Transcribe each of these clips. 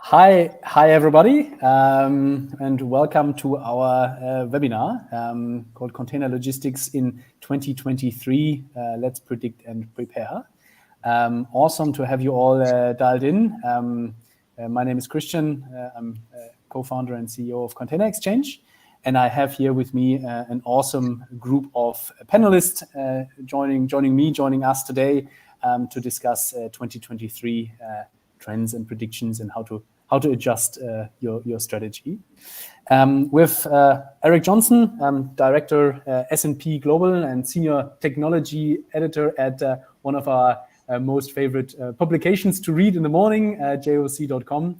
Hi everybody, and welcome to our webinar called Container Logistics in 2023. Let's predict and prepare. Awesome to have you all dialed in. My name is Christian. I'm co-founder and CEO of Container XChange, and I have here with me an awesome group of panelists joining us today to discuss 2023 trends and predictions and how to adjust your strategy. With Eric Johnson, Director S&P Global and Senior Technology Editor at one of our most favorite publications to read in the morning, joc.com.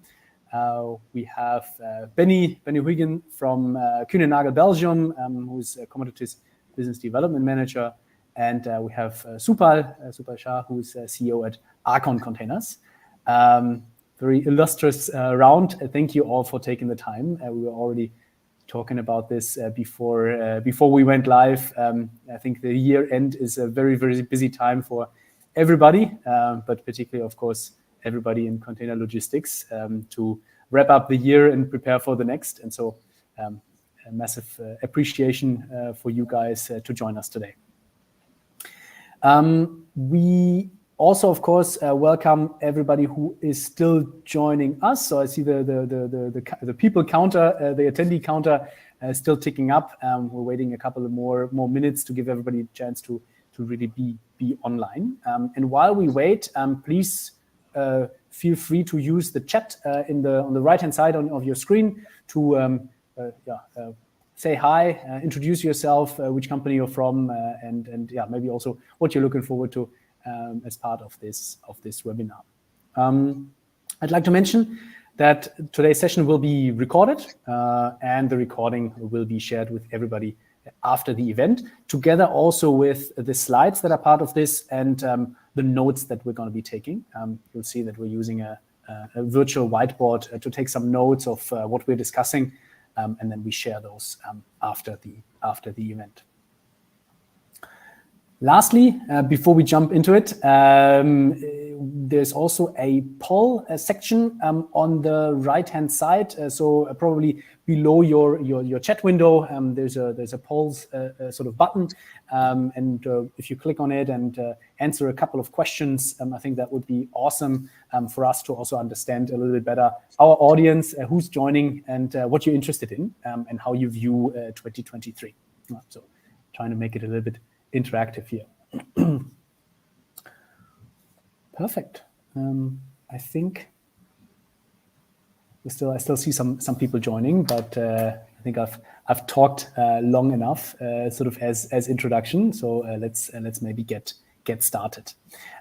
We have Benny Huygen from Kuehne Nagel Belgium, who's a Commodities Business Development Manager. And we have Supal Shah, who's CEO at ARCON Containers. Very illustrious round. Thank you all for taking the time. We were already talking about this before we went live. I think the year end is a very, very busy time for everybody, but particularly, of course, everybody in container logistics to wrap up the year and prepare for the next. And so a massive appreciation for you guys to join us today. We also, of course, welcome everybody who is still joining us. So I see the people counter, the attendee counter, still ticking up. We're waiting a couple of more minutes to give everybody a chance to really be online. And while we wait, please feel free to use the chat on the right-hand side of your screen to say hi, introduce yourself, which company you're from, and maybe also what you're looking forward to as part of this webinar. I'd like to mention that today's session will be recorded, and the recording will be shared with everybody after the event, together also with the slides that are part of this and the notes that we're going to be taking. You'll see that we're using a virtual whiteboard to take some notes of what we're discussing, and then we share those after the event. Lastly, before we jump into it, there's also a poll section on the right-hand side. So probably below your chat window, there's a polls sort of button, and if you click on it and answer a couple of questions, I think that would be awesome for us to also understand a little bit better our audience, who's joining, and what you're interested in, and how you view 2023. So trying to make it a little bit interactive here. Perfect. I think I still see some people joining, but I think I've talked long enough, sort of as introduction. So let's maybe get started.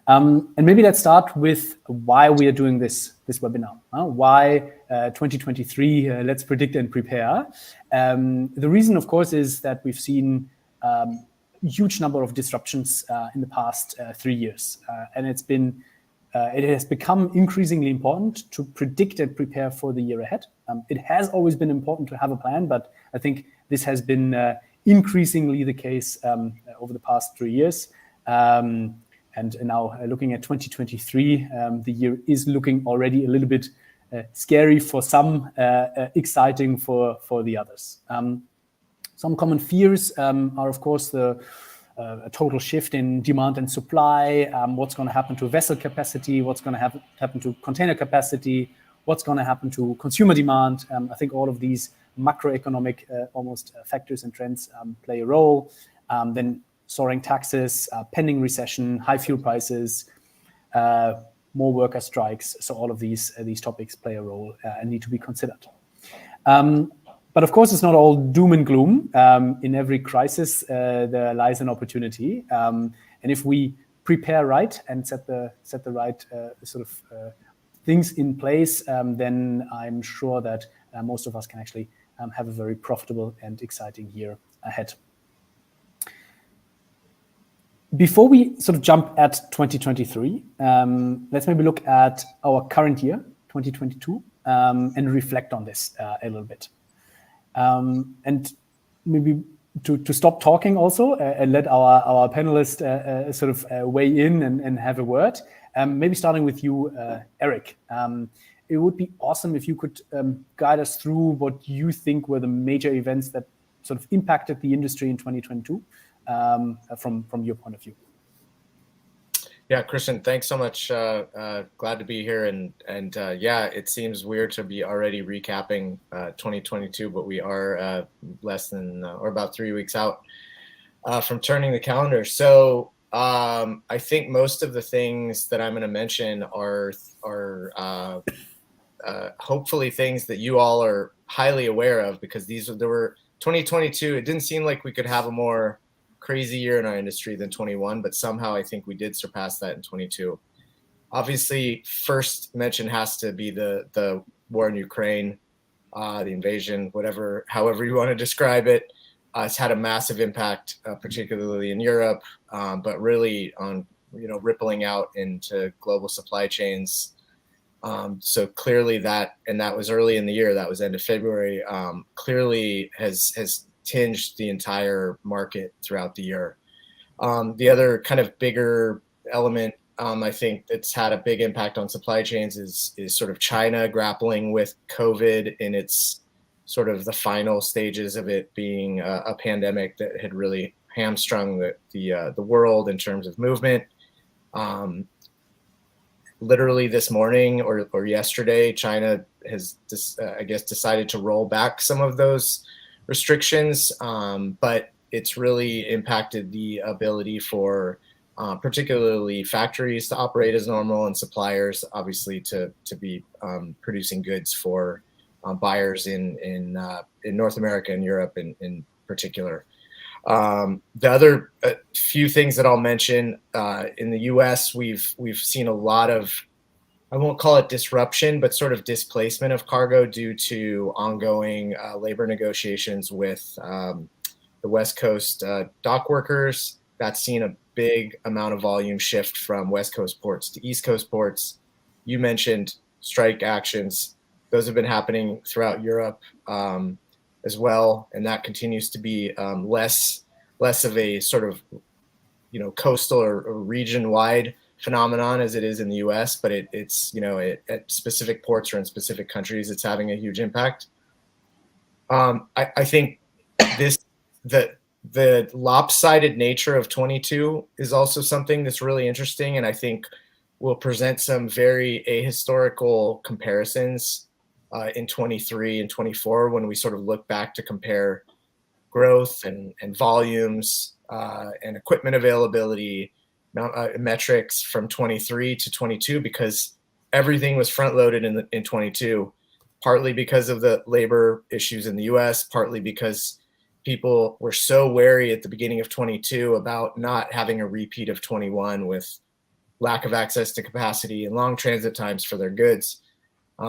And maybe let's start with why we are doing this webinar. Why 2023? Let's predict and prepare. The reason, of course, is that we've seen huge number of disruptions in the past 3 years, and it has become increasingly important to predict and prepare for the year ahead. It has always been important to have a plan, but I think this has been increasingly the case over the past 3 years. And now looking at 2023, the year is looking already a little bit scary for some, exciting for the others. Some common fears are, of course, a total shift in demand and supply, what's going to happen to vessel capacity, what's going to happen to container capacity, what's going to happen to consumer demand. I think all of these macroeconomic almost factors and trends play a role. Then soaring taxes, pending recession, high fuel prices, more worker strikes. So all of these topics play a role and need to be considered. But of course, it's not all doom and gloom. In every crisis, there lies an opportunity. And if we prepare right and set the right sort of things in place, then I'm sure that most of us can actually have a very profitable and exciting year ahead. Before we sort of jump at 2023, let's maybe look at our current year, 2022, and reflect on this a little bit. And maybe to stop talking also and let our panelists sort of weigh in and have a word. Maybe starting with you, Eric. It would be awesome if you could guide us through what you think were the major events that sort of impacted the industry in 2022 from your point of view. Yeah, Christian, thanks so much. Glad to be here. And yeah, it seems weird to be already recapping 2022, but we are less than or about 3 weeks out from turning the calendar. So I think most of the things that I'm going to mention are hopefully things that you all are highly aware of, because there were 2022. It didn't seem like we could have a more crazy year in our industry than 21, but somehow I think we did surpass that in 22. Obviously, first mention has to be the war in Ukraine, the invasion, however you want to describe it. It's had a massive impact, particularly in Europe, but really on rippling out into global supply chains. So clearly that was early in the year. That was end of February. Clearly has tinged the entire market throughout the year. The other kind of bigger element, I think that's had a big impact on supply chains is sort of China grappling with COVID in its sort of the final stages of it being a pandemic that had really hamstrung the world in terms of movement. Literally this morning or yesterday, China has decided to roll back some of those restrictions, but it's really impacted the ability for particularly factories to operate as normal, and suppliers obviously to be producing goods for buyers in North America and Europe in particular. The other few things that I'll mention, in the US, we've seen a lot of, I won't call it disruption, but sort of displacement of cargo due to ongoing labor negotiations with the West Coast dock workers. That's seen a big amount of volume shift from West Coast ports to East Coast ports. You mentioned strike actions. Those have been happening throughout Europe as well, and that continues to be less of a sort of coastal or region-wide phenomenon as it is in the US, but it's at specific ports or in specific countries, it's having a huge impact. I think the lopsided nature of 22 is also something that's really interesting, and I think will present some very ahistorical comparisons in 23 and 24 when we sort of look back to compare growth and volumes and equipment availability metrics from 23 to 22, because everything was front loaded in 22, partly because of the labor issues in the US, partly because people were so wary at the beginning of 22 about not having a repeat of 21 with lack of access to capacity and long transit times for their goods.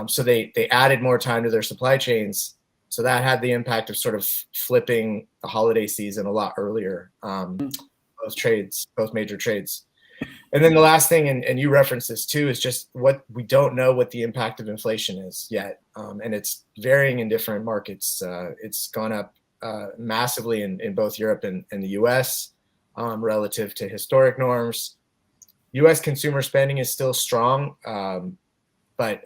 So they added more time to their supply chains. So that had the impact of sort of flipping the holiday season a lot earlier, both major trades. And then the last thing, and you referenced this too, is just what we don't know what the impact of inflation is yet. And it's varying in different markets. It's gone up massively in both Europe and the US relative to historic norms. US consumer spending is still strong, but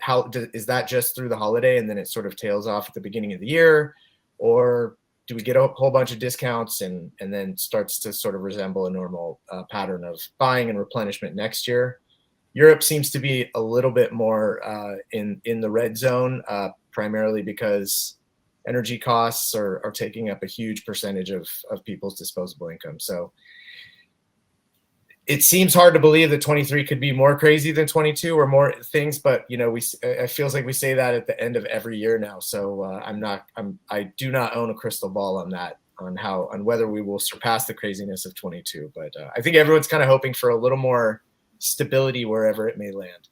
is that just through the holiday and then it sort of tails off at the beginning of the year? Or do we get a whole bunch of discounts and then starts to sort of resemble a normal pattern of buying and replenishment next year? Europe seems to be a little bit more in the red zone, primarily because energy costs are taking up a huge percentage of people's disposable income. So it seems hard to believe that 23 could be more crazy than 22 or more things, but it feels like we say that at the end of every year now. So I do not own a crystal ball on that, on whether we will surpass the craziness of 22. But I think everyone's kind of hoping for a little more stability wherever it may land.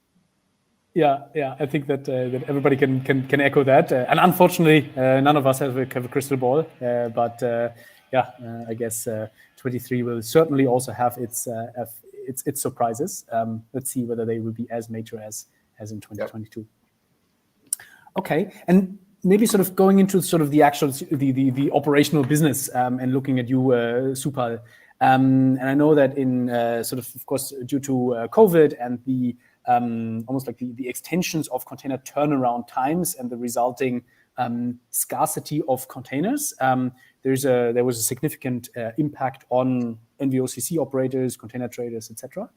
Yeah, I think that everybody can echo that, and unfortunately, none of us have a crystal ball. But I guess 23 will certainly also have its surprises. Let's see whether they will be as major as in 2022. Yep. Okay, and maybe sort of going into sort of the actual the operational business and looking at you, Supal. And I know that in sort of course, due to COVID and the almost like the extensions of container turnaround times and the resulting scarcity of containers, there was a significant impact on NVOCC operators, container traders, etc.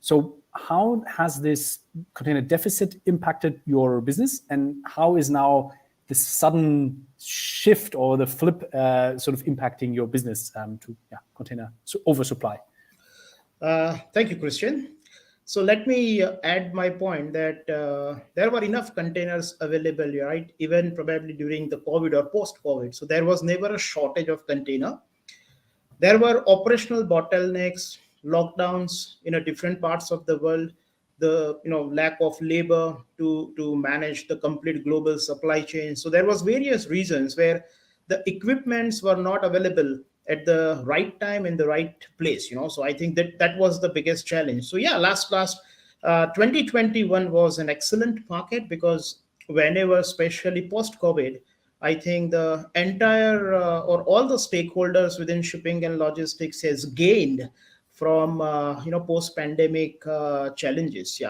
So how has this container deficit impacted your business, and how is now this sudden shift or the flip sort of impacting your business to container oversupply? Thank you, Christian. So let me add my point that there were enough containers available, right? Even probably during the COVID or post-COVID. So there was never a shortage of container. There were operational bottlenecks, lockdowns in different parts of the world, the lack of labor to manage the complete global supply chain. So there was various reasons where the equipments were not available at the right time in the right place. So I think that was the biggest challenge. So last 2021 was an excellent market, because whenever, especially post COVID, I think the entire or all the stakeholders within shipping and logistics has gained from post pandemic challenges.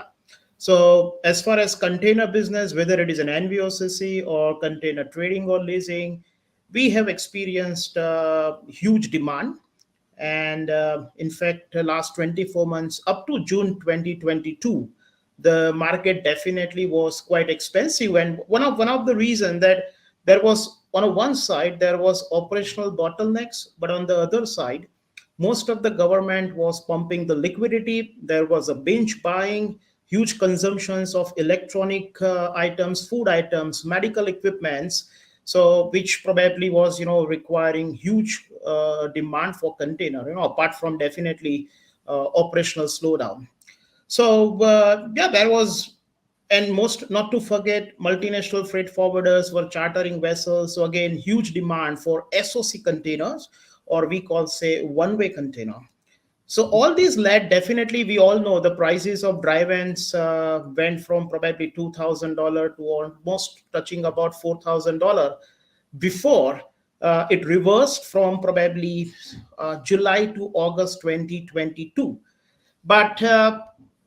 So as far as container business, whether it is an NVOCC or container trading or leasing, we have experienced huge demand. And in fact, the last 24 months up to June 2022, the market definitely was quite expensive. And one of the reasons that there was, on one side, there was operational bottlenecks, but on the other side, most of the government was pumping the liquidity. There was a binge buying, huge consumptions of electronic items, food items, medical equipments. So which probably was, requiring huge demand for container, apart from definitely operational slowdown. So there was, and most not to forget, multinational freight forwarders were chartering vessels. So again, huge demand for SOC containers, or we call, say, one-way container. So all these led, definitely, we all know the prices of dry vans went from probably $2,000 to almost touching about $4,000 before it reversed from probably July to August 2022. But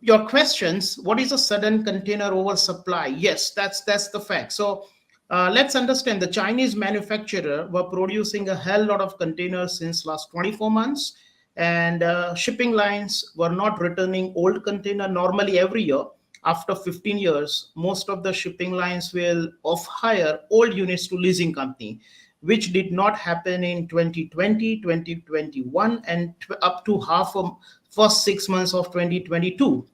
your questions, what is a sudden container oversupply? Yes, that's the fact. So let's understand, the Chinese manufacturer were producing a hell lot of containers since last 24 months. And shipping lines were not returning old container. Normally every year, after 15 years, most of the shipping lines will off-hire old units to leasing company, which did not happen in 2020, 2021, and up to half of first 6 months of 2022.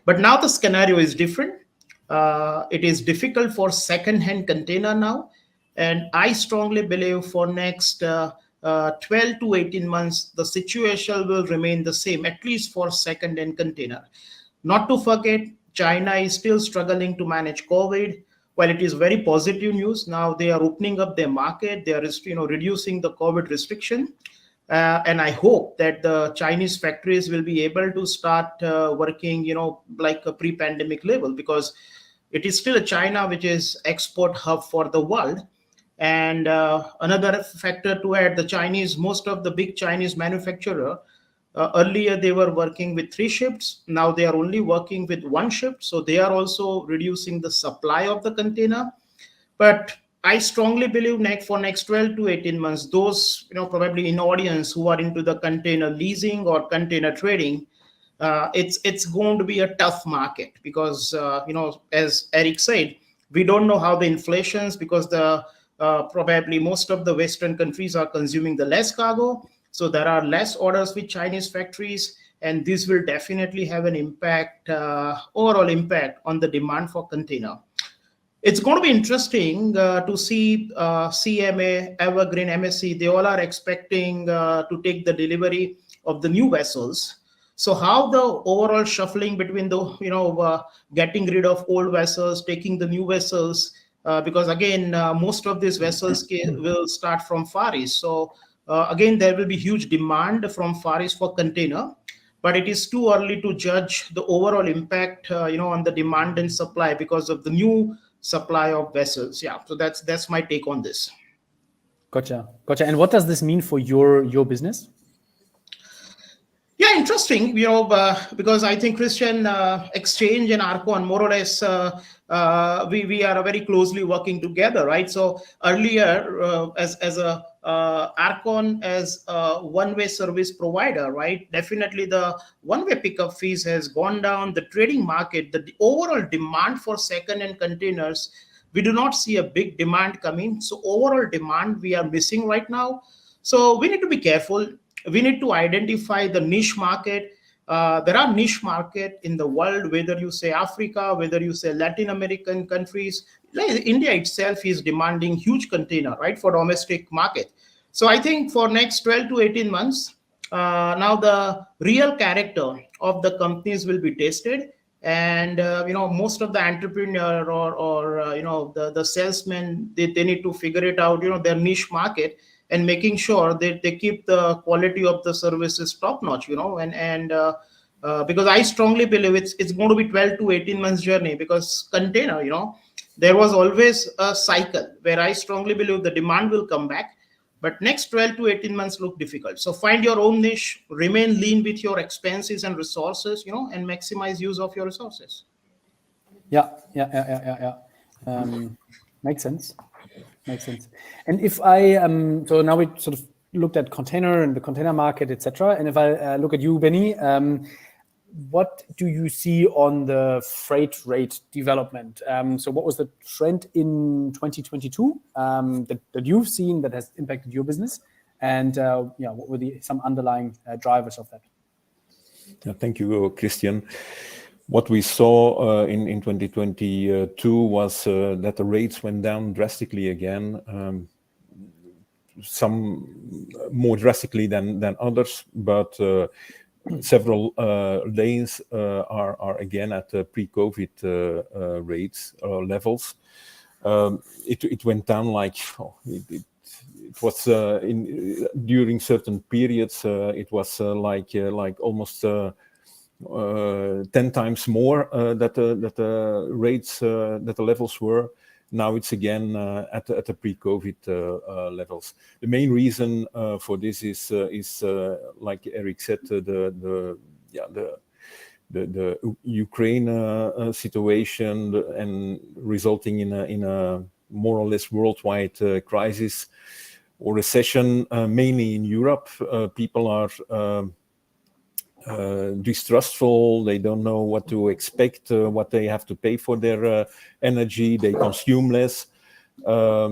But now the scenario is different. It is difficult for second-hand container now. And I strongly believe for next 12 to 18 months, the situation will remain the same, at least for second-hand container. Not to forget, China is still struggling to manage COVID. While it is very positive news, now they are opening up their market. They are reducing the COVID restriction. And I hope that the Chinese factories will be able to start working, like a pre-pandemic level, because it is still a China which is export hub for the world. And another factor to add, most of the big Chinese manufacturer, earlier they were working with 3 shifts. Now they are only working with 1 shift. So they are also reducing the supply of the container. But I strongly believe for next 12 to 18 months, those, probably in audience who are into the container leasing or container trading, it's going to be a tough market, because, as Eric said, we don't know how the inflations, because probably most of the Western countries are consuming the less cargo. So there are less orders with Chinese factories, and this will definitely have an impact, overall impact on the demand for container. It's going to be interesting to see CMA, Evergreen, MSC, they all are expecting to take the delivery of the new vessels. So how the overall shuffling between the, getting rid of old vessels, taking the new vessels, because again, most of these vessels will start from Far East. So again, there will be huge demand from Far East for container, but it is too early to judge the overall impact, on the demand and supply because of the new supply of vessels. So that's my take on this. Gotcha. And what does this mean for your business? Yeah, interesting. Because I think Christian, Exchange and Arcon more or less we are very closely working together, right? So earlier, as a Arcon as a one-way service provider, right? Definitely the one-way pickup fees has gone down. The trading market, the overall demand for second-hand containers, we do not see a big demand coming. So overall demand we are missing right now. So we need to be careful. We need to identify the niche market. There are niche market in the world, whether you say Africa, whether you say Latin American countries. Like India itself is demanding huge container, right, for domestic market. So I think for next 12 to 18 months, now the real character of the companies will be tested. And most of the entrepreneur or the salesmen, they need to figure it out, their niche market, and making sure that they keep the quality of the services top notch, because I strongly believe it's going to be 12 to 18 months journey, because container, there was always a cycle where I strongly believe the demand will come back, but next 12 to 18 months look difficult. So find your own niche, remain lean with your expenses and resources, and maximize use of your resources. Yeah. Makes sense. And if I so now we sort of looked at container and the container market, etc. And if I look at you, Benny, what do you see on the freight rate development? So what was the trend in 2022 that you've seen that has impacted your business? And what were some underlying drivers of that? Yeah, thank you, Christian. What we saw in 2022 was that the rates went down drastically again, some more drastically than others, but several lanes are again at pre-COVID rates levels. It went down like it was during certain periods. It was like almost 10 times more that the rates that the levels were. Now it's again at the pre-COVID levels. The main reason for this is like Eric said, the Ukraine situation and resulting in a more or less worldwide crisis or recession, mainly in Europe. People are distrustful. They don't know what to expect, what they have to pay for their energy. They consume less. They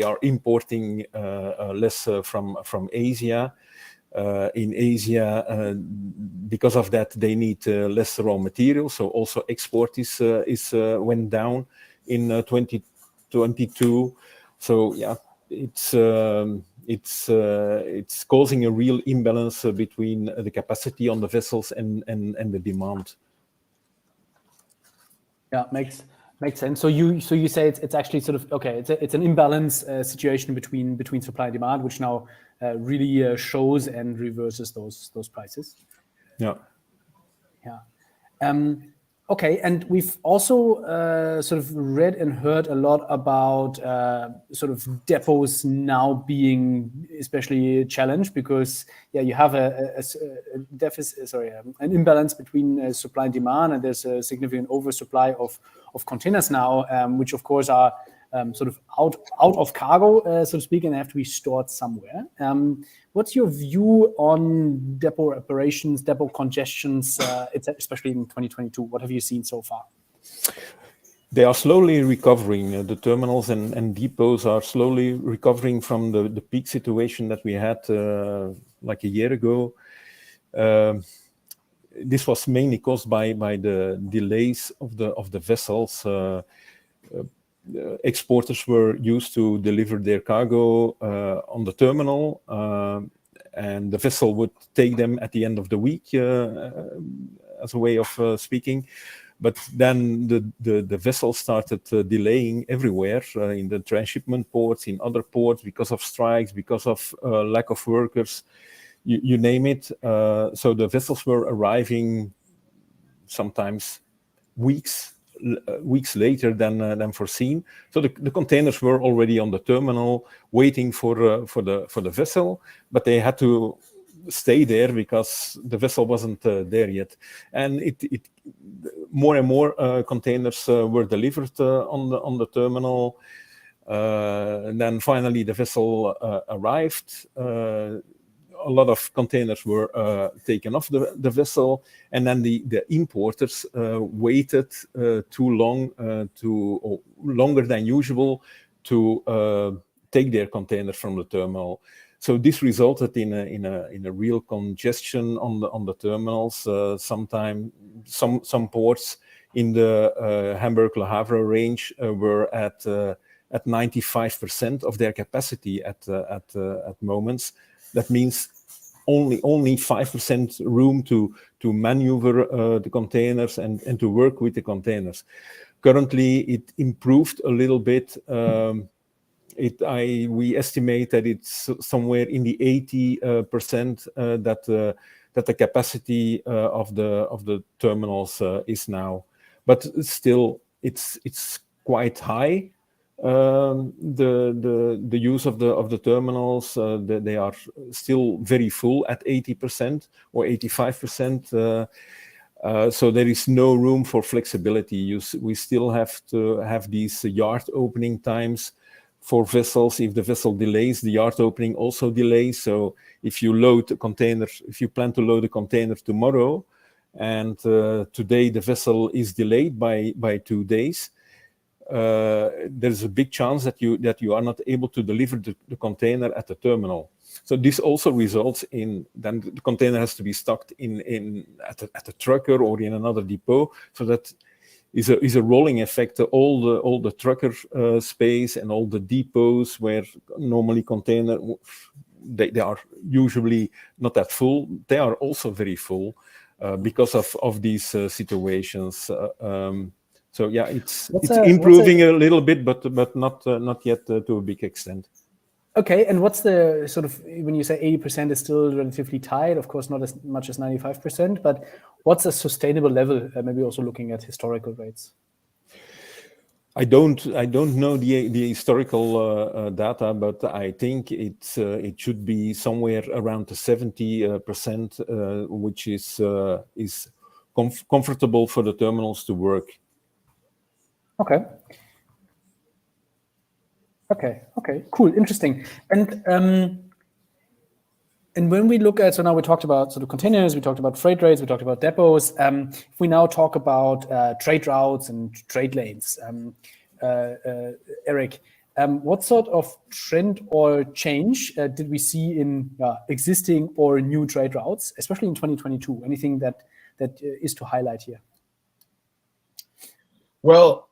are importing less from Asia. In Asia, because of that, they need less raw materials. So also export is went down in 2022. So yeah, it's causing a real imbalance between the capacity on the vessels and the demand. Yeah, makes sense. So you say it's actually sort of okay. It's an imbalance situation between supply and demand, which now really shows and reverses those prices. Yeah. Okay, and we've also sort of read and heard a lot about sort of depots now being especially challenged because you have a deficit, an imbalance between supply and demand, and there's a significant oversupply of containers now, which of course are sort of out of cargo, so to speak, and have to be stored somewhere. What's your view on depot operations, depot congestions, especially in 2022? What have you seen so far? They are slowly recovering. The terminals and depots are slowly recovering from the peak situation that we had like a year ago. This was mainly caused by the delays of the vessels. Exporters were used to deliver their cargo on the terminal, and the vessel would take them at the end of the week, as a way of speaking. But then the vessel started delaying everywhere, in the transshipment ports, in other ports, because of strikes, because of lack of workers, you name it. So the vessels were arriving sometimes weeks weeks later than foreseen. So the containers were already on the terminal waiting for the vessel, but they had to stay there because the vessel wasn't there yet. And it more and more containers were delivered on the terminal. And then finally the vessel arrived. A lot of containers were taken off the vessel, and then the importers waited too long, or longer than usual, to take their containers from the terminal. So this resulted in a real congestion on the terminals. Sometimes some ports in the Hamburg-Le Havre range were at 95% of their capacity at moments. That means only 5% room to maneuver the containers and to work with the containers. Currently, it improved a little bit. We estimate that it's somewhere in the 80% that the capacity of the terminals is now, but still it's quite high. The use of the terminals, they are still very full at 80% or 85%. So there is no room for flexibility. We still have to have these yard opening times for vessels. If the vessel delays, the yard opening also delays. So if you plan to load a container tomorrow, and today the vessel is delayed by 2 days, there's a big chance that you are not able to deliver the container at the terminal. So this also results in then the container has to be stocked at a trucker or in another depot. So that is a rolling effect. All the trucker space and all the depots where normally container they are usually not that full. They are also very full because of these situations. So yeah, it's improving a little bit, but not yet to a big extent. Okay, and what's the sort of, when you say 80% is still relatively tight, of course not as much as 95%, but what's a sustainable level? Maybe also looking at historical rates. I don't know the historical data, but I think it should be somewhere around the 70%, which is comfortable for the terminals to work. Okay, cool, interesting. And when we look at, so now we talked about sort of containers, we talked about freight rates, we talked about depots. If we now talk about trade routes and trade lanes, Eric, what sort of trend or change did we see in existing or new trade routes, especially in 2022? Anything that is to highlight here? Well,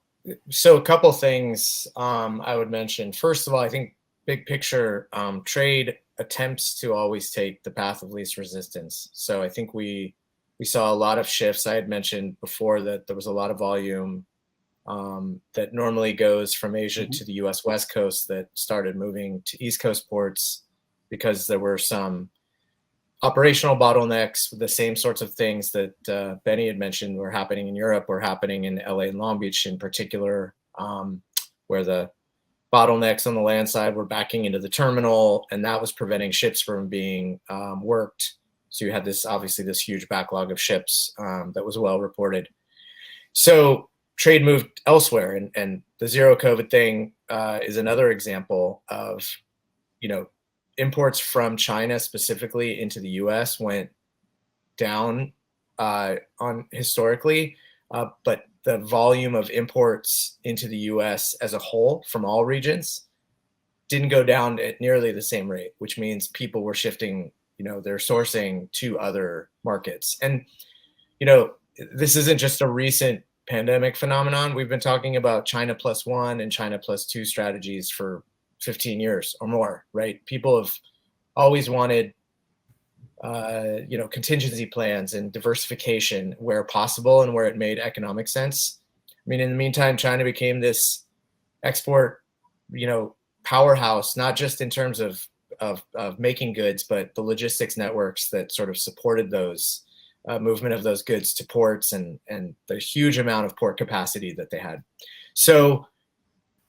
so a couple things I would mention. First of all, I think big picture, trade attempts to always take the path of least resistance. So I think we saw a lot of shifts. I had mentioned before that there was a lot of volume that normally goes from Asia to the US West Coast that started moving to East Coast ports because there were some operational bottlenecks. The same sorts of things that Benny had mentioned were happening in Europe, were happening in LA and Long Beach in particular, where the bottlenecks on the land side were backing into the terminal, and that was preventing ships from being worked. So you had obviously this huge backlog of ships that was well reported. So trade moved elsewhere, and the zero COVID thing is another example of, imports from China specifically into the US went down historically, but the volume of imports into the US as a whole from all regions didn't go down at nearly the same rate, which means people were shifting, their sourcing to other markets. And, this isn't just a recent pandemic phenomenon. We've been talking about China +1 and China +2 strategies for 15 years or more, right? People have always wanted, contingency plans and diversification where possible and where it made economic sense. I mean, in the meantime, China became this export, powerhouse, not just in terms of making goods, but the logistics networks that sort of supported those movement of those goods to ports and the huge amount of port capacity that they had. So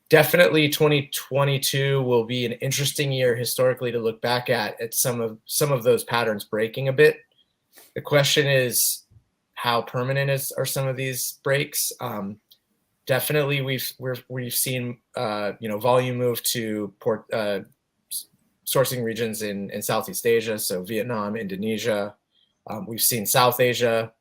definitely 2022 will be an interesting year historically to look back at some of those patterns breaking a bit. The question is, how permanent are some of these breaks? Definitely, we've seen volume move to port sourcing regions in Southeast Asia, so Vietnam, Indonesia. We've seen South Asia,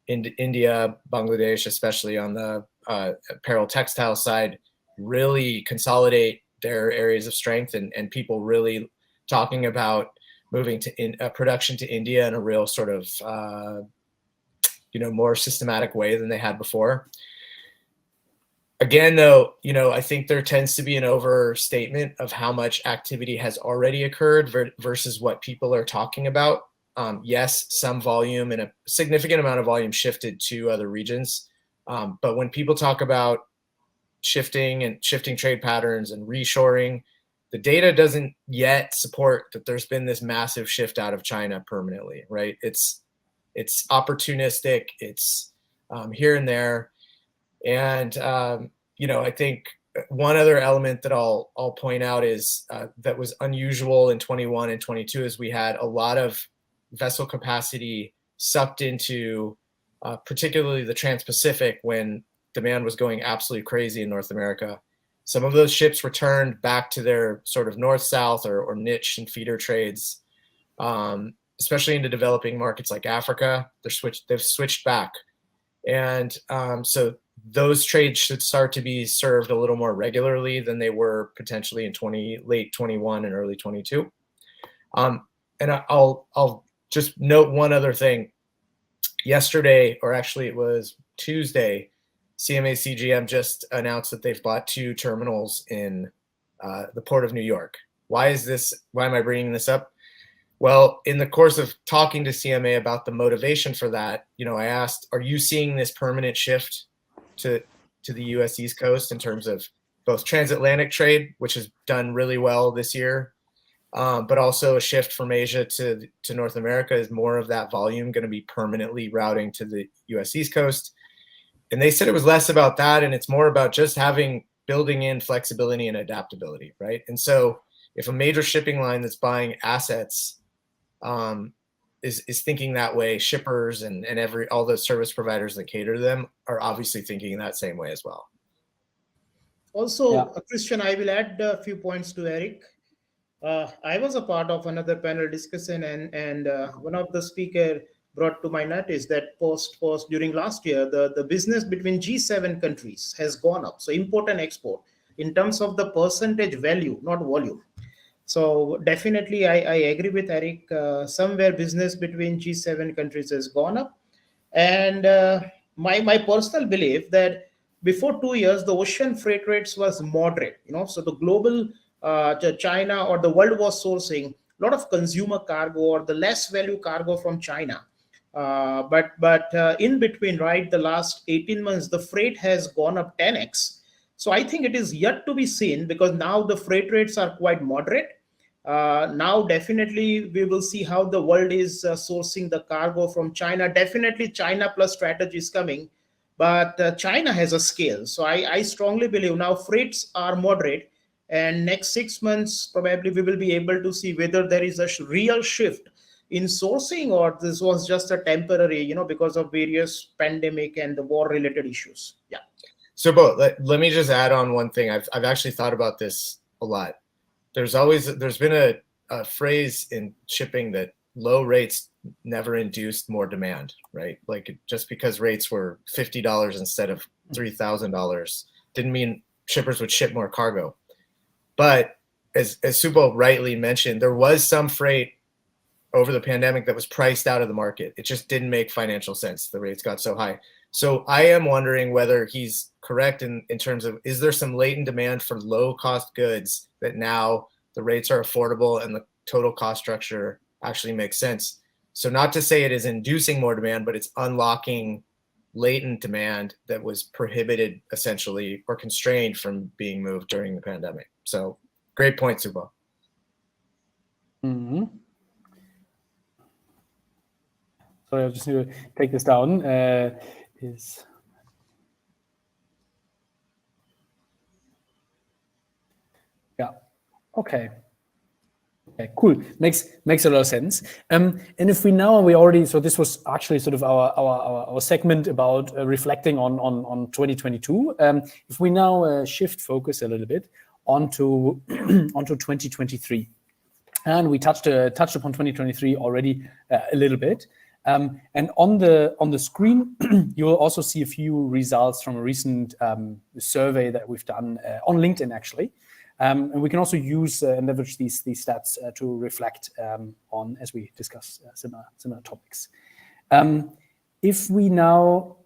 India, Bangladesh, especially on the apparel textile side, really consolidate their areas of strength, and people really talking about moving to production to India in a real sort of more systematic way than they had before. Again, though, I think there tends to be an overstatement of how much activity has already occurred versus what people are talking about. Yes, some volume and a significant amount of volume shifted to other regions. But when people talk about shifting trade patterns and reshoring, the data doesn't yet support that there's been this massive shift out of China permanently, right? It's opportunistic, it's here and there. And, I think one other element that I'll point out is that was unusual in 21 and 22 is we had a lot of vessel capacity sucked into particularly the Trans-Pacific when demand was going absolutely crazy in North America. Some of those ships returned back to their sort of north-south or niche and feeder trades, especially into developing markets like Africa. They've switched back. And so those trades should start to be served a little more regularly than they were potentially in late 21 and early 22. And I'll just note one other thing. Yesterday, or actually it was Tuesday, CMA CGM just announced that they've bought 2 terminals in the Port of New York. Why am I bringing this up? Well, in the course of talking to CMA about the motivation for that, I asked, are you seeing this permanent shift to the US East Coast in terms of both transatlantic trade, which has done really well this year, but also a shift from Asia to North America? Is more of that volume going to be permanently routing to the US East Coast? And they said it was less about that, and it's more about just building in flexibility and adaptability, right? And so if a major shipping line that's buying assets is thinking that way, shippers and all those service providers that cater to them are obviously thinking that same way as well. Also, Christian, I will add a few points to Eric. I was a part of another panel discussion, and one of the speakers brought to my notice that post during last year, the business between G7 countries has gone up. So import and export in terms of the percentage value, not volume. So definitely, I agree with Eric. Somewhere business between G7 countries has gone up. And my personal belief that before 2 years, the ocean freight rates was moderate. So the global China or the world was sourcing a lot of consumer cargo or the less value cargo from China. But in between, right, the last 18 months, the freight has gone up 10x. So I think it is yet to be seen because now the freight rates are quite moderate. Now, definitely, we will see how the world is sourcing the cargo from China. Definitely, China plus strategy is coming, but China has a scale. So I strongly believe now freights are moderate, and next 6 months, probably we will be able to see whether there is a real shift in sourcing or this was just a temporary, because of various pandemic and the war-related issues. Yeah. So, Bo, let me just add on one thing. I've actually thought about this a lot. There's been a phrase in shipping that low rates never induced more demand, right? Like just because rates were $50 instead of $3,000 didn't mean shippers would ship more cargo. But as Supal rightly mentioned, there was some freight over the pandemic that was priced out of the market. It just didn't make financial sense. The rates got so high. So I am wondering whether he's correct in terms of, is there some latent demand for low cost goods that now the rates are affordable and the total cost structure actually makes sense? So not to say it is inducing more demand, but it's unlocking latent demand that was prohibited essentially or constrained from being moved during the pandemic. So great point, Supal. Mm-hmm. sorry, I just need to take this down. Yeah. Okay. Okay, cool. Makes a lot of sense. And if we already, so this was actually sort of our segment about reflecting on 2022. If we now shift focus a little bit onto 2023, and we touched upon 2023 already a little bit. And on the screen, you will also see a few results from a recent survey that we've done on LinkedIn, actually. And we can also use and leverage these stats to reflect on as we discuss similar topics. If we now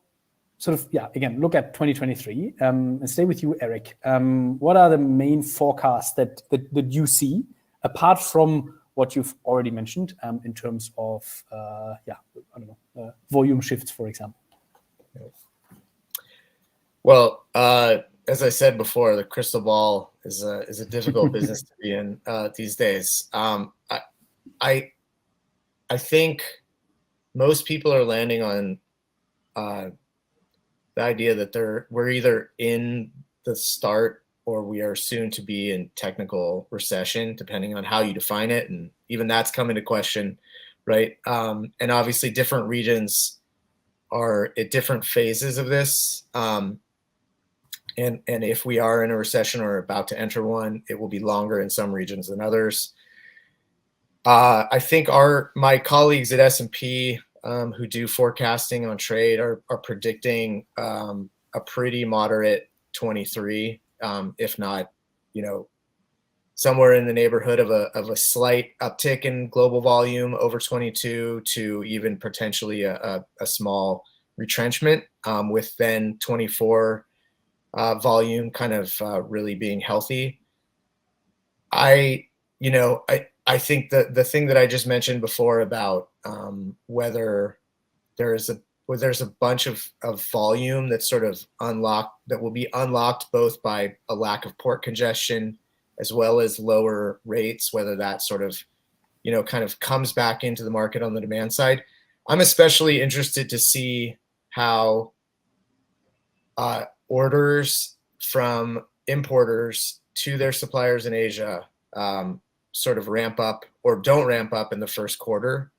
sort of, again, look at 2023 and stay with you, Eric, what are the main forecasts that you see, apart from what you've already mentioned in terms of, volume shifts, for example? Well, as I said before, the crystal ball is a difficult business to be in these days. I think most people are landing on the idea that we're either in the start or we are soon to be in technical recession, depending on how you define it, and even that's come into question, right? And obviously, different regions are at different phases of this. And if we are in a recession or about to enter one, it will be longer in some regions than others. I think my colleagues at S&P who do forecasting on trade are predicting a pretty moderate 23, if not, somewhere in the neighborhood of a slight uptick in global volume over 22 to even potentially a small retrenchment, with then 24 volume kind of really being healthy. I think that the thing that I just mentioned before about whether there's a bunch of volume that's sort of that will be unlocked both by a lack of port congestion as well as lower rates, whether that sort of, kind of comes back into the market on the demand side. I'm especially interested to see how orders from importers to their suppliers in Asia sort of ramp up or don't ramp up in the first quarter,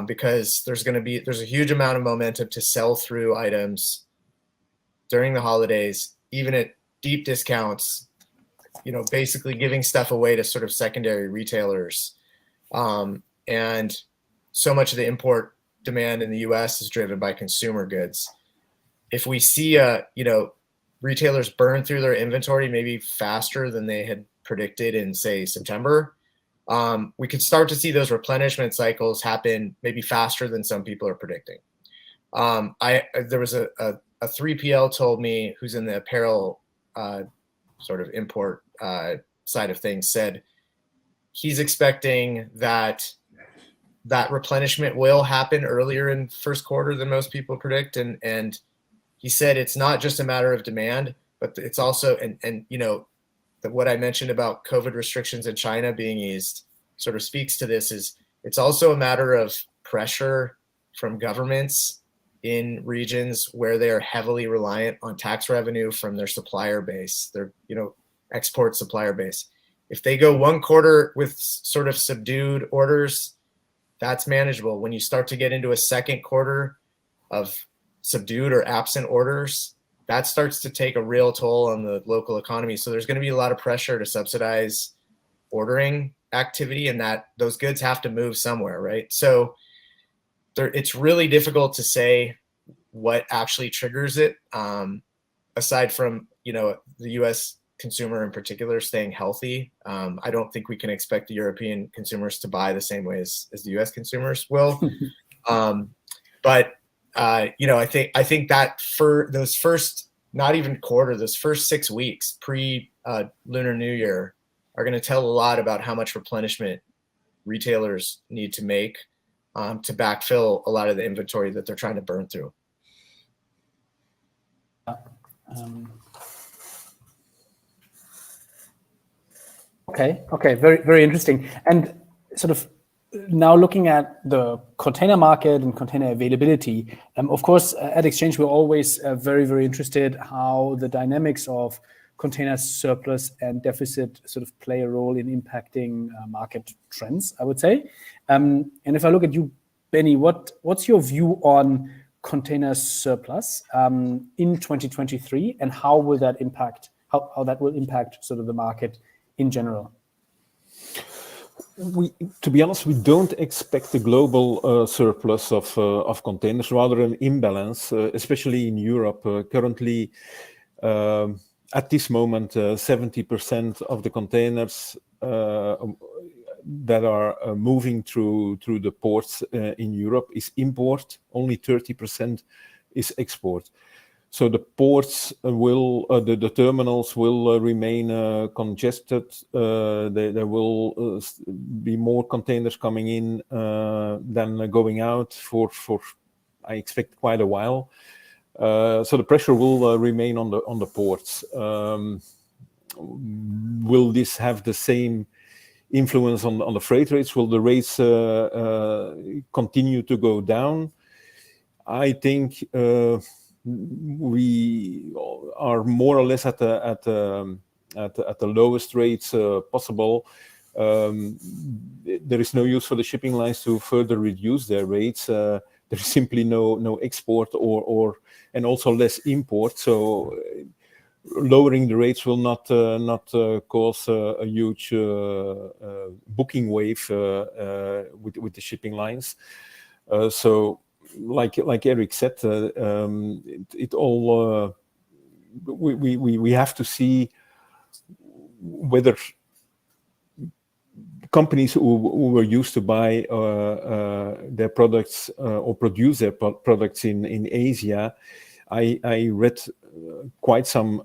because there's a huge amount of momentum to sell through items during the holidays, even at deep discounts, basically giving stuff away to sort of secondary retailers. And so much of the import demand in the US is driven by consumer goods. If we see retailers burn through their inventory maybe faster than they had predicted in, say, September, we could start to see those replenishment cycles happen maybe faster than some people are predicting. There was a 3PL told me, who's in the apparel sort of import side of things, said he's expecting that replenishment will happen earlier in first quarter than most people predict, and he said it's not just a matter of demand, but it's also, and what I mentioned about COVID restrictions in China being eased sort of speaks to this, is it's also a matter of pressure from governments in regions where they are heavily reliant on tax revenue from their supplier base, their export supplier base. If they go one quarter with sort of subdued orders, that's manageable. When you start to get into a second quarter of subdued or absent orders, that starts to take a real toll on the local economy. So there's going to be a lot of pressure to subsidize ordering activity, and that those goods have to move somewhere, right? So it's really difficult to say what actually triggers it, aside from the U.S. consumer in particular staying healthy. I don't think we can expect the European consumers to buy the same way as the U.S. consumers will. But I think that for those first, not even quarter, those first 6 weeks pre Lunar New Year are going to tell a lot about how much replenishment retailers need to make to backfill a lot of the inventory that they're trying to burn through. Okay, very, very interesting. And sort of now looking at the container market and container availability, of course, at Exchange, we're always very, very interested how the dynamics of container surplus and deficit sort of play a role in impacting market trends, I would say. And if I look at you, Benny, what's your view on container surplus in 2023, and how will that impact, how that will impact sort of the market in general? To be honest, we don't expect a global surplus of containers, rather an imbalance, especially in Europe. Currently, at this moment, 70% of the containers that are moving through the ports in Europe is import. Only 30% is export. So the ports will, the terminals will remain congested. There will be more containers coming in than going out for I expect quite a while. So the pressure will remain on the ports. Will this have the same influence on the freight rates? Will the rates continue to go down? I think we are more or less at the lowest rates possible. There is no use for the shipping lines to further reduce their rates. There is simply no export and also less import. So lowering the rates will not cause a huge booking wave with the shipping lines. So like Eric said, it all we have to see whether companies who were used to buy their products or produce their products in Asia. I read quite some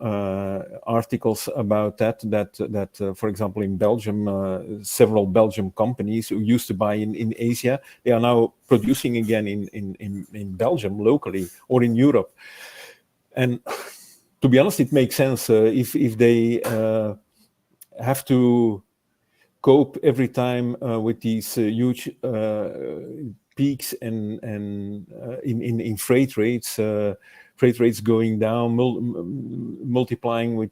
articles about that for example in Belgium, several Belgian companies who used to buy in Asia, they are now producing again in Belgium locally or in Europe. And to be honest, it makes sense if they have to cope every time with these huge peaks and in freight rates. Freight rates going down, multiplying with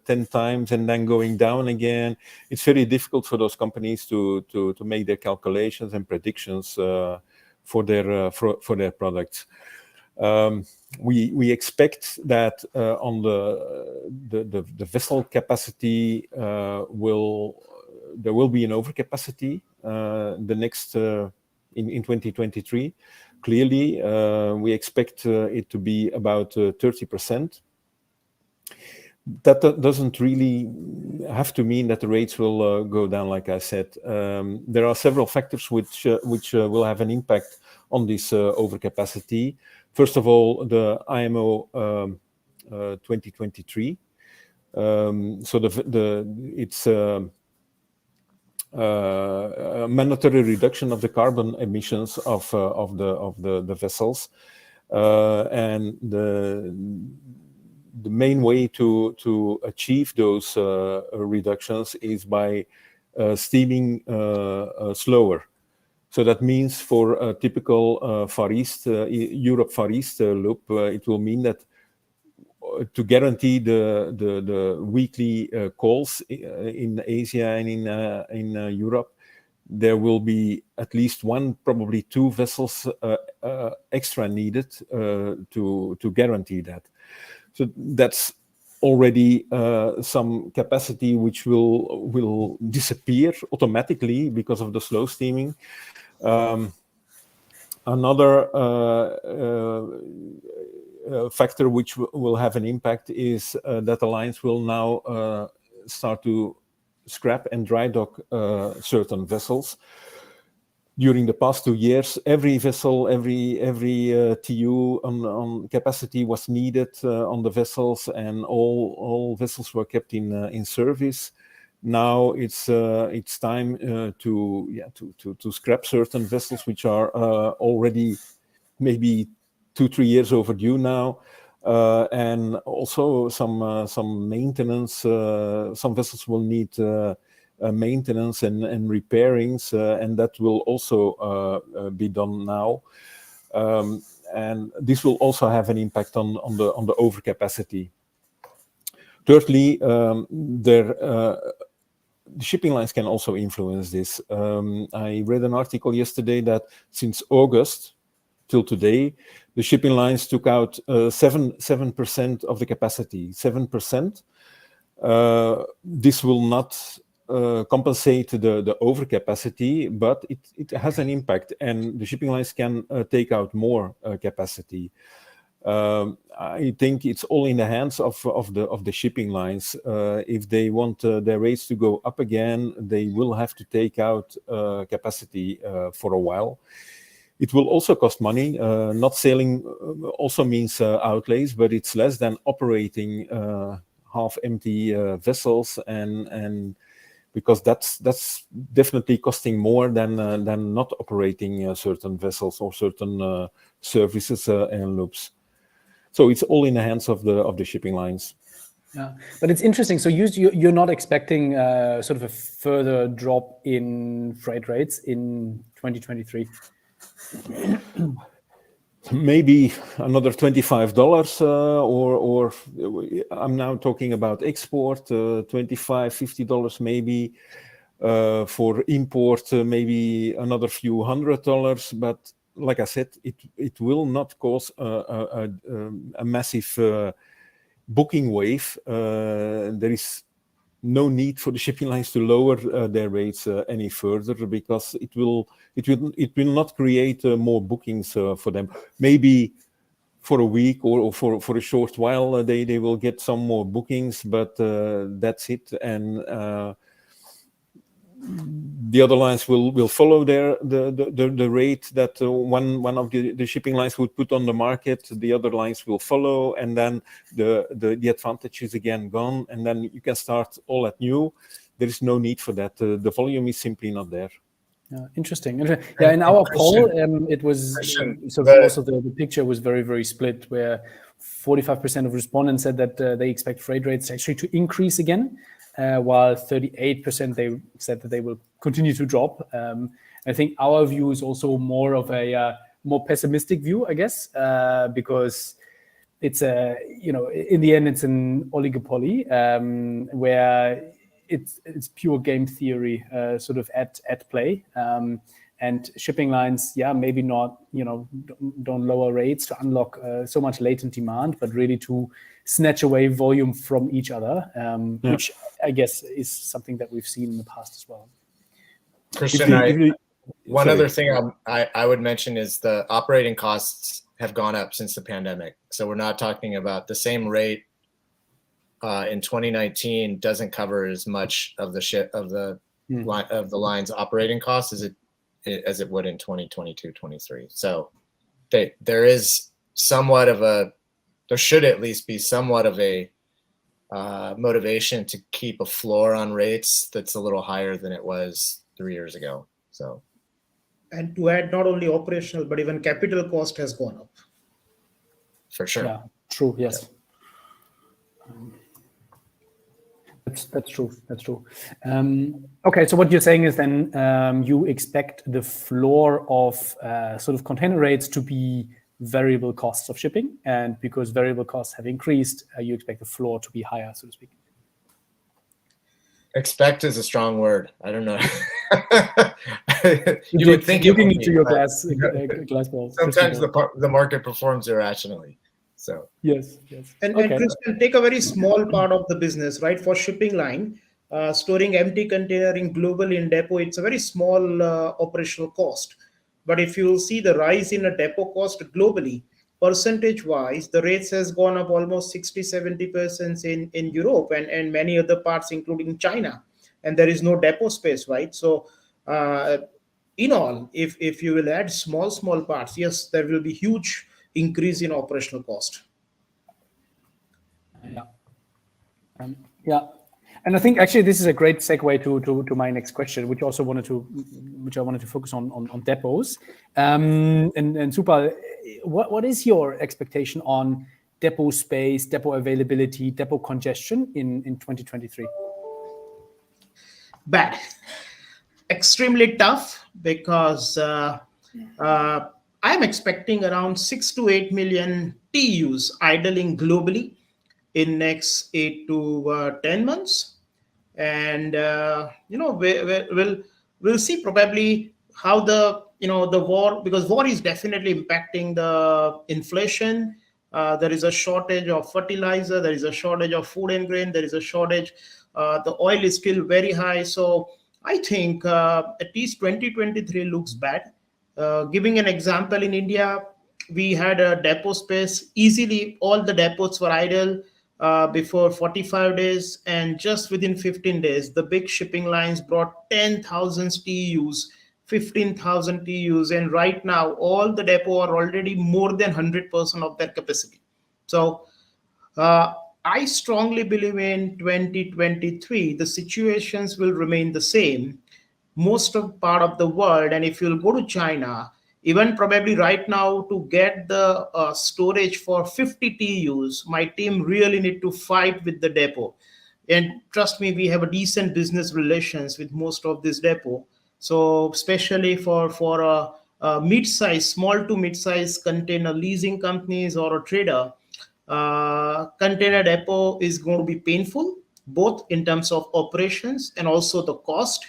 10 times and then going down again. It's very difficult for those companies to make their calculations and predictions for their products. We expect that on the vessel capacity there will be an overcapacity the next in 2023. Clearly, we expect it to be about 30%. That doesn't really have to mean that the rates will go down, like I said. There are several factors which will have an impact on this overcapacity. First of all, the IMO 2023. So it's mandatory reduction of the carbon emissions of the vessels, and the main way to achieve those reductions is by steaming slower. So that means for a typical Far East, Europe Far East loop, it will mean that to guarantee the weekly calls in Asia and in Europe, there will be at least one, probably two vessels extra needed to guarantee that. So that's already some capacity which will disappear automatically because of the slow steaming. Another factor which will have an impact is that the lines will now start to scrap and dry dock certain vessels. During the past 2 years, every vessel, every TU on capacity was needed on the vessels, and all vessels were kept in service. Now it's time to scrap certain vessels which are already maybe 2-3 years overdue now, and also some maintenance. Some vessels will need maintenance and repairings, and that will also be done now. And this will also have an impact on the overcapacity. Thirdly, the shipping lines can also influence this. I read an article yesterday that since August till today, the shipping lines took out 7% of the capacity. 7%. This will not compensate the overcapacity, but it has an impact, and the shipping lines can take out more capacity. I think it's all in the hands of the shipping lines. If they want their rates to go up again, they will have to take out capacity for a while. It will also cost money. Not sailing also means outlays, but it's less than operating half-empty vessels, and because that's definitely costing more than not operating certain vessels or certain services and loops. So it's all in the hands of the shipping lines. Yeah, but it's interesting. So you're not expecting sort of a further drop in freight rates in 2023? Maybe another $25, or I'm now talking about export, $25-$50 maybe. For import, maybe another few $100. But like I said, it will not cause a massive booking wave. There is no need for the shipping lines to lower their rates any further, because it will not create more bookings for them. Maybe for a week or for a short while they will get some more bookings, but that's it. And the other lines will follow the rate that one of the shipping lines would put on the market. The other lines will follow, and then the advantage is again gone, and then you can start all at new. There is no need for that. The volume is simply not there. Interesting. Yeah, in our poll, it was also the picture was very, very split, where 45% of respondents said that they expect freight rates actually to increase again, while 38% they said that they will continue to drop. I think our view is also more of a more pessimistic view, I guess, because it's in the end it's an oligopoly where it's pure game theory sort of at play. And shipping lines, maybe not, don't lower rates to unlock so much latent demand, but really to snatch away volume from each other, which I guess is something that we've seen in the past as well. Christian, one other thing I would mention is the operating costs have gone up since the pandemic. So we're not talking about the same rate in 2019 doesn't cover as much of the line's operating costs as it would in 2022-23. So there is there should at least be somewhat of a motivation to keep a floor on rates that's a little higher than it was 3 years ago. So, and to add, not only operational but even capital cost has gone up. For sure. Yeah, true. Yes. Yeah. That's true. That's true. Okay, so what you're saying is then you expect the floor of sort of container rates to be variable costs of shipping, and because variable costs have increased, you expect the floor to be higher, so to speak. Expect is a strong word. I don't know. You would think looking into your glass ball. Sometimes the market performs irrationally. So yes. And Christian, take a very small part of the business, right? For shipping line, storing empty container globally in depot, it's a very small operational cost. But if you see the rise in a depot cost globally, percentage-wise, the rates has gone up almost 60-70% in Europe and many other parts, including China. And there is no depot space, right? So in all, if you will add small parts, yes, there will be huge increase in operational cost. Yeah. And I think actually this is a great segue to my next question, which I wanted to focus on depots. And Supal, what is your expectation on depot space, depot availability, depot congestion in 2023? bad, extremely tough, because I'm expecting around 6 to 8 million TUs idling globally in next 8 to 10 months. And we'll see probably how the war, because war is definitely impacting the inflation. There is a shortage of fertilizer, there is a shortage of food and grain, there is a shortage, the oil is still very high. So I think at least 2023 looks bad. Giving an example, in India, we had a depot space. Easily, all the depots were idle before 45 days, and just within 15 days, the big shipping lines brought 10,000 TEUs, 15,000 TEUs, and right now, all the depot are already more than 100% of their capacity. So uh, I strongly believe in 2023, the situations will remain the same most of part of the world. And if you'll go to China, even probably right now, to get the storage for 50 TUs, my team really need to fight with the depot. And trust me, we have a decent business relations with most of this depot. So especially for a mid-size, small to mid-size container leasing companies or a trader, container depot is going to be painful, both in terms of operations and also the cost.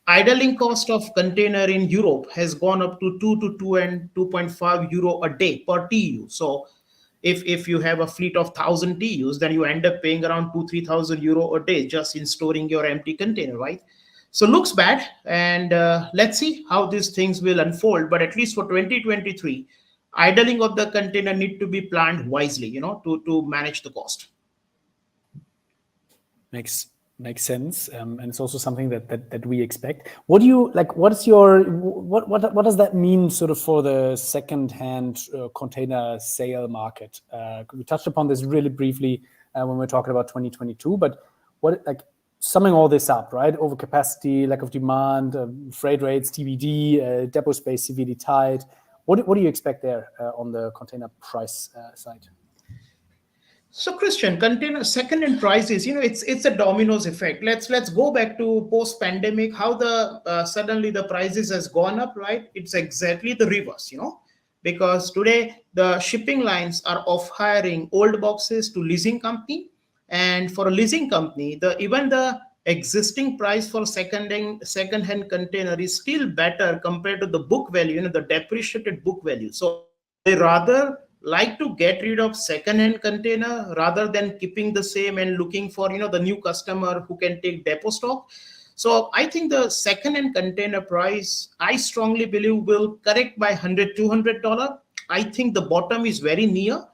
Idling cost of container in Europe has gone up to 2 to 2 and 2.5 euro a day per TU. So if you have a fleet of 1,000 TUs, then you end up paying around 2-3,000 euro a day just in storing your empty container, right? So looks bad, and let's see how these things will unfold. But at least for 2023, idling of the container need to be planned wisely, to manage the cost. Makes sense, and it's also something that we expect. What do you like? What does that mean, sort of, for the second-hand container sale market? We touched upon this really briefly when we were talking about 2022, but what, like, summing all this up, right? Overcapacity, lack of demand, freight rates, TBD, depot space severely tight. What do you expect there on the container price side? So, Christian, container second-hand prices, it's a dominoes effect. Let's go back to post-pandemic, how the suddenly the prices has gone up, right? It's exactly the reverse, because today the shipping lines are off hiring old boxes to leasing company, and for a leasing company, even the existing price for second-hand container is still better compared to the book value, the depreciated book value. So they rather like to get rid of second-hand container rather than keeping the same and looking for the new customer who can take depot stock. So I think the second-hand container price, I strongly believe, will correct by $100-200. I think the bottom is very near,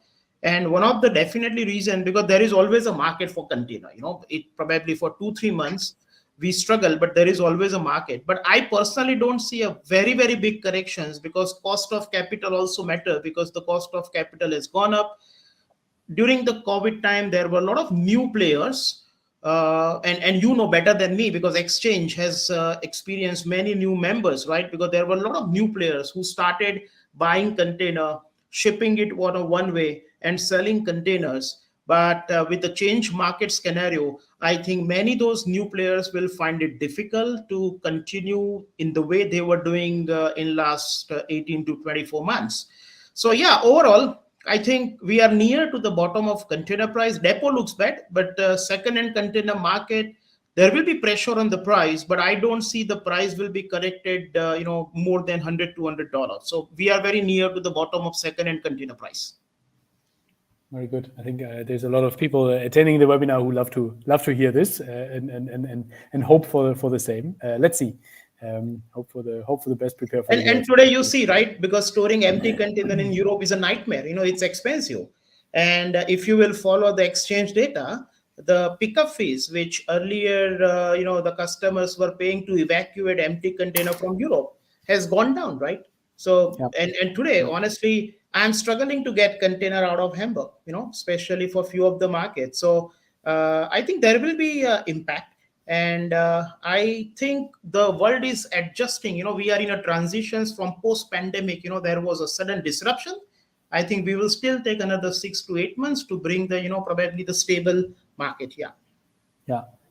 and one of the definitely reason, because there is always a market for container. It probably for 2-3 months we struggle, but there is always a market. But I personally don't see a very, very big corrections, because cost of capital also matter, because the cost of capital has gone up. During the COVID time, there were a lot of new players, and you know better than me, because Exchange has experienced many new members, right? Because there were a lot of new players who started buying container, shipping it on a one way and selling containers. But with the change market scenario, I think many of those new players will find it difficult to continue in the way they were doing in last 18 to 24 months. So yeah, overall, I think we are near to the bottom of container price. Depot looks bad, but second-hand container market, there will be pressure on the price, but I don't see the price will be corrected, more than $100-200. So we are very near to the bottom of second-hand container price. Very good. I think there's a lot of people attending the webinar who love to hear this and hope for the same. Let's see. Hope for the best. Prepare for. And today you see, right? Because storing empty container in Europe is a nightmare. It's expensive. And if you will follow the exchange data, the pickup fees, which earlier the customers were paying to evacuate empty container from Europe, has gone down, right? So and today, honestly, I'm struggling to get container out of Hamburg, especially for few of the markets. So I think there will be impact. And I think the world is adjusting. We are in a transitions from post-pandemic. There was a sudden disruption. I think we will still take another 6 to 8 months to bring the, probably the stable market. Yeah.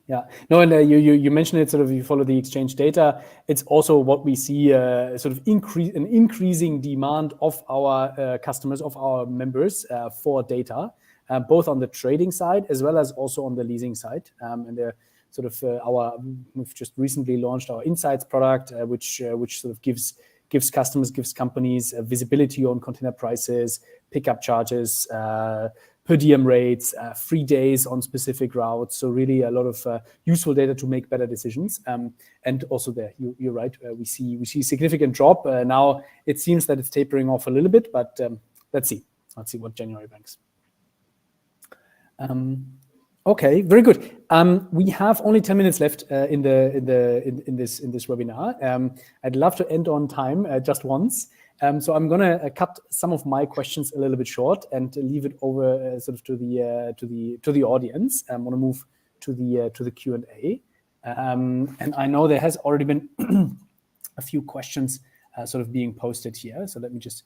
Yeah, no, and you mentioned it. Sort of, you follow the exchange data. It's also what we see, sort of an increasing demand of our customers, of our members, for data, both on the trading side as well as also on the leasing side. And they're sort of we've just recently launched our Insights product, which sort of gives companies visibility on container prices, pickup charges, per diem rates, free days on specific routes. So really a lot of useful data to make better decisions. And also there, you're right. We see significant drop. Now it seems that it's tapering off a little bit, but let's see what January brings. Okay, very good. We have only 10 minutes left in this webinar. I'd love to end on time just once. So I'm going to cut some of my questions a little bit short and leave it over sort of to the audience. I want to move to the Q&A. And I know there has already been a few questions sort of being posted here. So let me just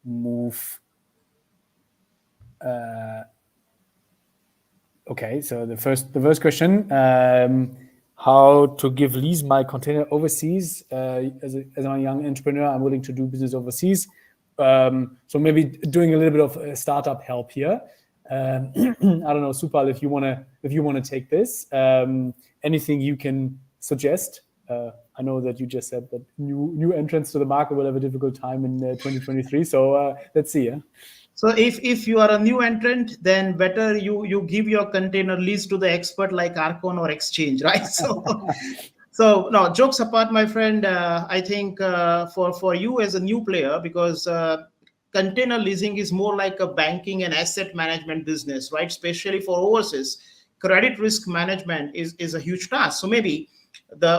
move. Okay, so the first question. How to give lease my container overseas. As a young entrepreneur, I'm willing to do business overseas. So maybe doing a little bit of startup help here. I don't know, Supal, if you wanna take this. Anything you can suggest? I know that you just said that new entrants to the market will have a difficult time in 2023. So let's see. Yeah? So if you are a new entrant, then better you give your container lease to the expert like ARCON or Exchange, right? So no, jokes apart, my friend, I think for you as a new player, because container leasing is more like a banking and asset management business, right? Especially for overseas, credit risk management is a huge task. So maybe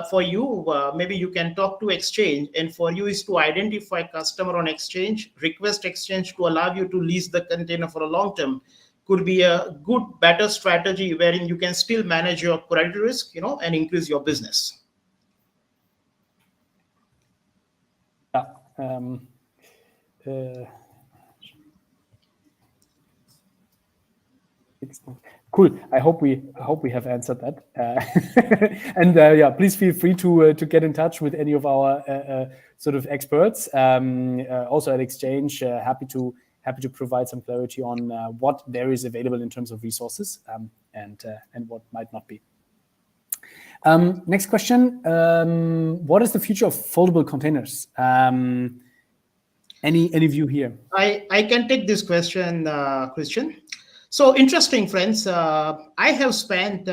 for you, maybe you can talk to Exchange, and for you is to identify customer on Exchange, request Exchange to allow you to lease the container for a long term. Could be a good, better strategy wherein you can still manage your credit risk, and increase your business. Cool. I hope we have answered that. And yeah, please feel free to get in touch with any of our sort of experts. Also at Exchange, happy to provide some clarity on what there is available in terms of resources and what might not be. Next question: what is the future of foldable containers? Any view here? I can take this question, Christian. So interesting, friends. I have spent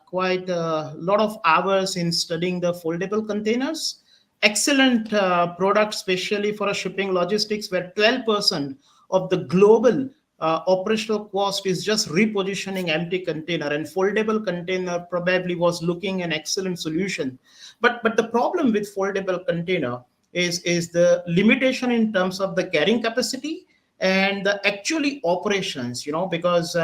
quite a lot of hours in studying the foldable containers. Excellent product, especially for a shipping logistics, where 12% of the global operational cost is just repositioning empty container, and foldable container probably was looking an excellent solution. But the problem with foldable container is the limitation in terms of the carrying capacity and the actually operations, because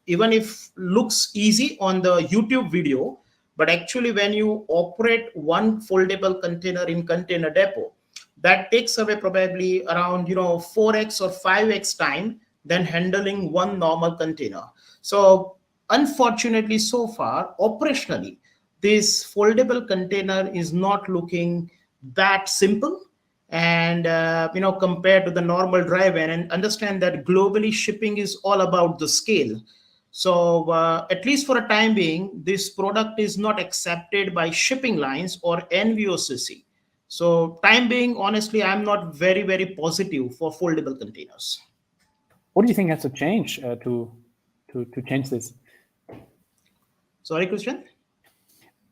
even if looks easy on the YouTube video, but actually when you operate one foldable container in container depot, that takes away probably around 4x or 5x time than handling one normal container. So unfortunately, so far operationally, this foldable container is not looking that simple. And compared to the normal dry van, and understand that globally shipping is all about the scale. So at least for a time being, this product is not accepted by shipping lines or NVOCC. So time being, honestly, I'm not very, very positive for foldable containers. What do you think has to change to change this? Sorry, Christian?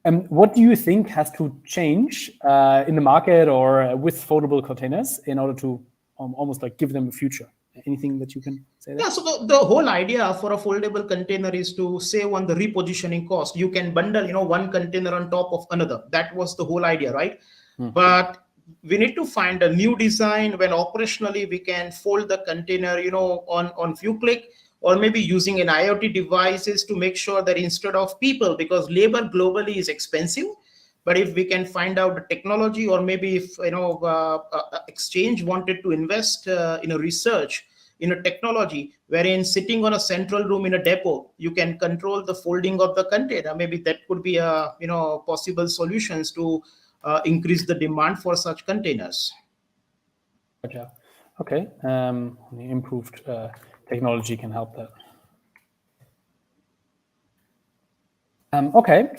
What do you think has to change in the market or with foldable containers in order to almost like give them a future? Anything that you can say there? Yeah, so the whole idea for a foldable container is to save on the repositioning cost. You can bundle, one container on top of another. That was the whole idea, right? But we need to find a new design when operationally we can fold the container, on few click, or maybe using an IoT devices to make sure that instead of people, because labor globally is expensive, but if we can find out the technology, or maybe if Exchange wanted to invest in a research, in a technology wherein sitting on a central room in a depot, you can control the folding of the container. Maybe that could be a possible solutions to increase the demand for such containers. Gotcha. Okay. The improved technology can help that. Okay.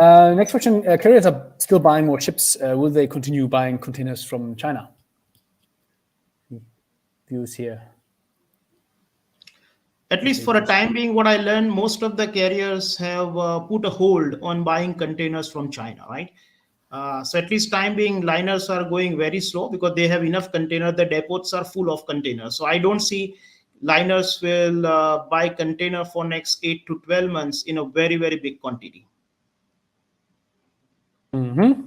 Next question. Carriers are still buying more ships. Will they continue buying containers from China? Views here. At least for a time being, what I learned, most of the carriers have put a hold on buying containers from China, right? So at least time being, liners are going very slow because they have enough container. The depots are full of containers. So I don't see liners will buy container for next 8 to 12 months in a very, very big quantity. Mm-hmm.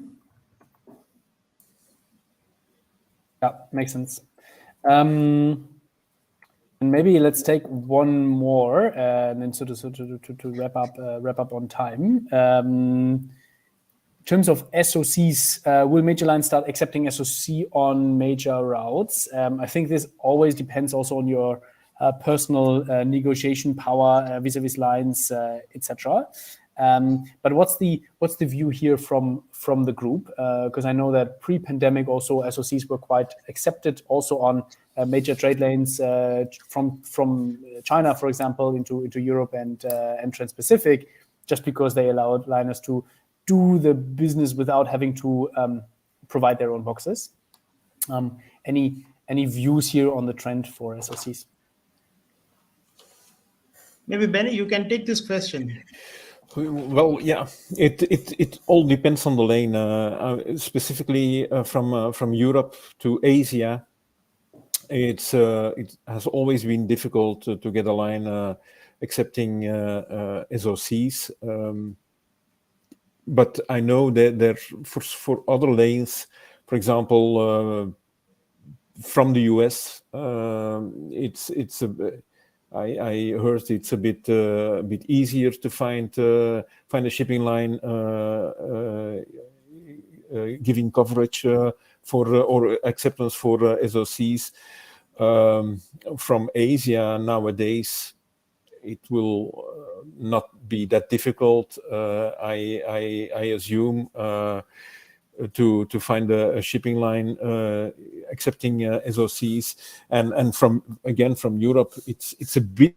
Yeah, makes sense. And maybe let's take one more, and then to wrap up on time. In terms of SOCs, will major lines start accepting SOC on major routes? I think this always depends also on your personal negotiation power vis-a-vis lines, etc. But what's the view here from the group? Because I know that pre-pandemic also SOCs were quite accepted also on major trade lanes from China, for example, into Europe and Trans-Pacific, just because they allowed liners to do the business without having to provide their own boxes. Any views here on the trend for SOCs? Maybe Benny, you can take this question. Well, yeah, it all depends on the lane. Specifically from Europe to Asia, it has always been difficult to get a line accepting SOCs. But I know that there for other lanes, for example, from the US, I heard it's a bit easier to find a shipping line giving coverage for or acceptance for SOCs. From Asia nowadays, it will not be that difficult. I assume to find a shipping line accepting SOCs, and from Europe, it's a bit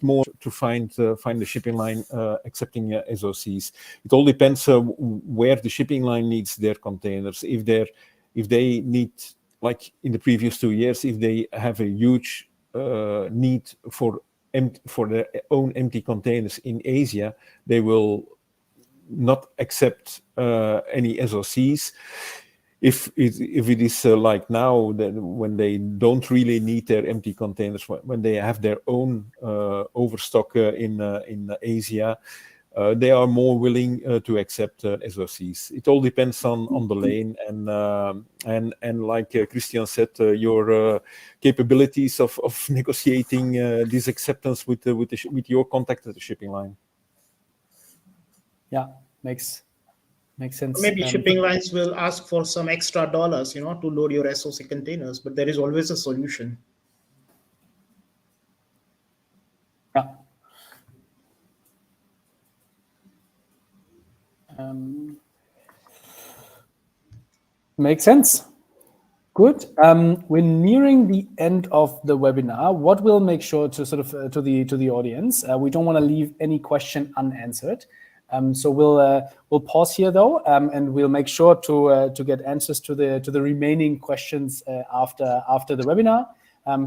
more to find the shipping line accepting SOCs. It all depends where the shipping line needs their containers. If they need, like in the previous 2 years, if they have a huge need for their own empty containers in Asia, they will not accept any SOCs. If it is like now, that when they don't really need their empty containers, when they have their own overstock in Asia, they are more willing to accept SOCs. It all depends on the lane, and like Christian said, your capabilities of negotiating this acceptance with your contact at the shipping line. Yeah, makes sense. Maybe shipping lines will ask for some extra dollars, to load your SOC containers, but there is always a solution. Yeah. Makes sense. Good. We're nearing the end of the webinar. What we'll make sure to to the audience, we don't want to leave any question unanswered. So we'll pause here though, and we'll make sure to get answers to the remaining questions after the webinar,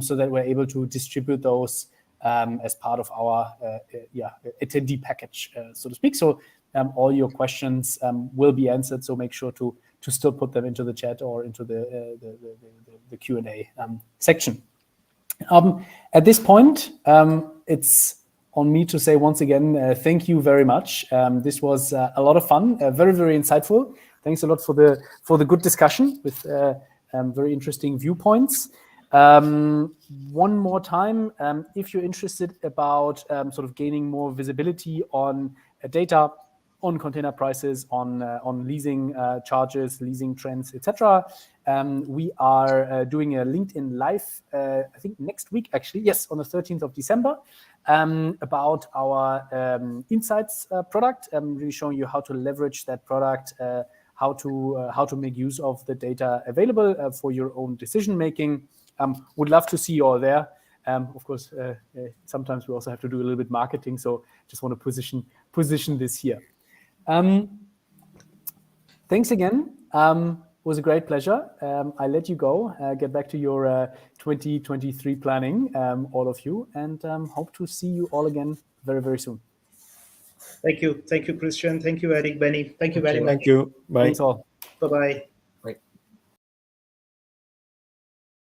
so that we're able to distribute those as part of our attendee package, so to speak. So all your questions will be answered. So make sure to still put them into the chat or into the Q&A section. At this point, it's on me to say once again, thank you very much. This was a lot of fun, very, very insightful. Thanks a lot for the good discussion with very interesting viewpoints. One more time, if you're interested about gaining more visibility on data, on container prices, on leasing charges, leasing trends, etc., We are doing a LinkedIn Live, I think next week, actually. Yes, on the 13th of December, about our Insights product, really showing you how to leverage that product, how to make use of the data available for your own decision making. Would love to see you all there. Of course, sometimes we also have to do a little bit marketing, so just want to position this here. Thanks again. It was a great pleasure. I'll let you go, get back to your 2023 planning, all of you, and hope to see you all again very, very soon. Thank you, Christian. Thank you, Eric, Benny. Thank you very much. Thank you. Bye. Thanks all. Bye-bye.